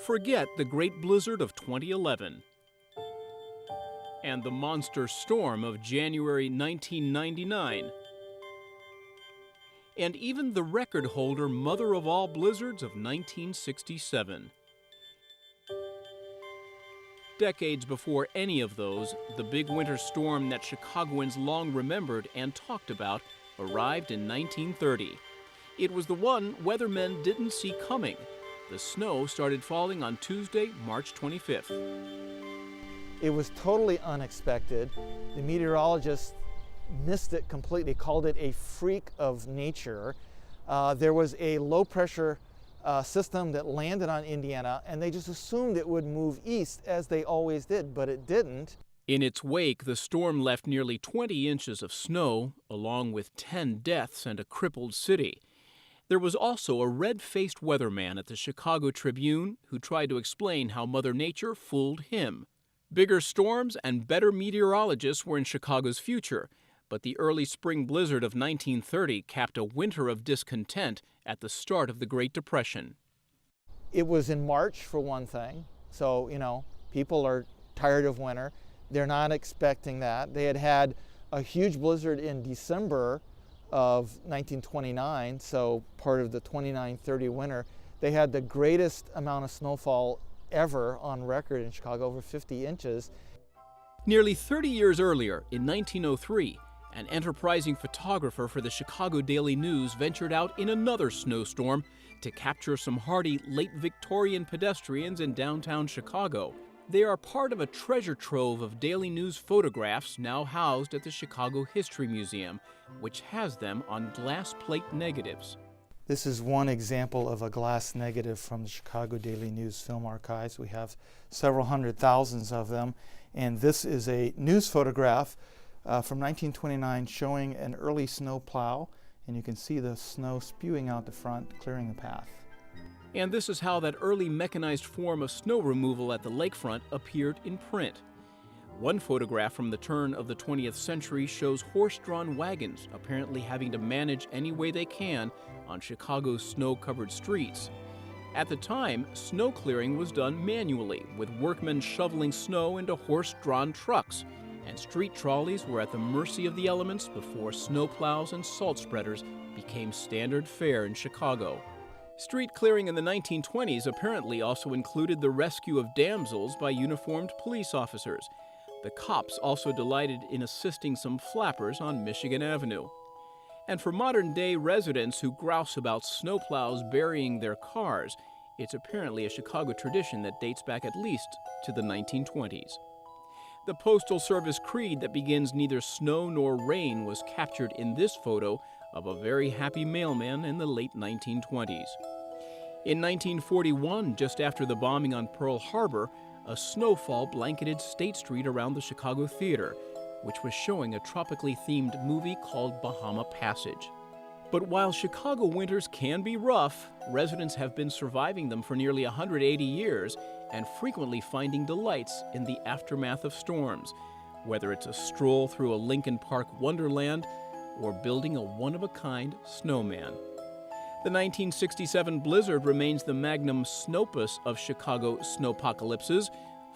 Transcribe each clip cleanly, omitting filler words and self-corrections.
forget the great blizzard of 2011 and the monster storm of January 1999, and even the record holder mother of all blizzards of 1967. Decades before any of those, the big winter storm that Chicagoans long remembered and talked about arrived in 1930. It was the one weathermen didn't see coming. The snow started falling on Tuesday, March 25th. It was totally unexpected. The meteorologists missed it completely, called it a freak of nature. There was a low-pressure system that landed on Indiana, and they just assumed it would move east, as they always did, but it didn't. In its wake, the storm left nearly 20 inches of snow, along with 10 deaths and a crippled city. There was also a red-faced weatherman at the Chicago Tribune who tried to explain how Mother Nature fooled him. Bigger storms and better meteorologists were in Chicago's future, but the early spring blizzard of 1930 capped a winter of discontent at the start of the Great Depression. It was in March, for one thing, so, people are tired of winter. They're not expecting that. They had had a huge blizzard in December of 1929, so part of the 29-30 winter. They had the greatest amount of snowfall ever on record in Chicago, over 50 inches. Nearly 30 years earlier, in 1903, an enterprising photographer for the Chicago Daily News ventured out in another snowstorm to capture some hardy late Victorian pedestrians in downtown Chicago. They are part of a treasure trove of Daily News photographs now housed at the Chicago History Museum, which has them on glass plate negatives. This is one example of a glass negative from the Chicago Daily News film archives. We have several hundred thousands of them, and this is a news photograph from 1929 showing an early snow plow, and you can see the snow spewing out the front, clearing the path. And this is how that early mechanized form of snow removal at the lakefront appeared in print. One photograph from the turn of the 20th century shows horse-drawn wagons apparently having to manage any way they can on Chicago's snow-covered streets. At the time, snow clearing was done manually, with workmen shoveling snow into horse-drawn trucks, and street trolleys were at the mercy of the elements before snowplows and salt spreaders became standard fare in Chicago. Street clearing in the 1920s apparently also included the rescue of damsels by uniformed police officers. The cops also delighted in assisting some flappers on Michigan Avenue. And for modern-day residents who grouse about snowplows burying their cars, it's apparently a Chicago tradition that dates back at least to the 1920s. The Postal Service creed that begins neither snow nor rain was captured in this photo of a very happy mailman in the late 1920s. In 1941, just after the bombing on Pearl Harbor, a snowfall blanketed State Street around the Chicago Theater, which was showing a tropically themed movie called Bahama Passage. But while Chicago winters can be rough, residents have been surviving them for nearly 180 years and frequently finding delights in the aftermath of storms, whether it's a stroll through a Lincoln Park wonderland or building a one-of-a-kind snowman. The 1967 blizzard remains the magnum snopus of Chicago snowpocalypses,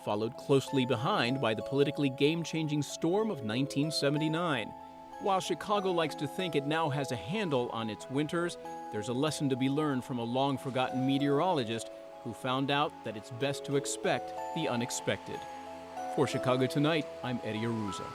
followed closely behind by the politically game-changing storm of 1979. While Chicago likes to think it now has a handle on its winters, there's a lesson to be learned from a long-forgotten meteorologist who found out that it's best to expect the unexpected. For Chicago Tonight, I'm Eddie Arruza.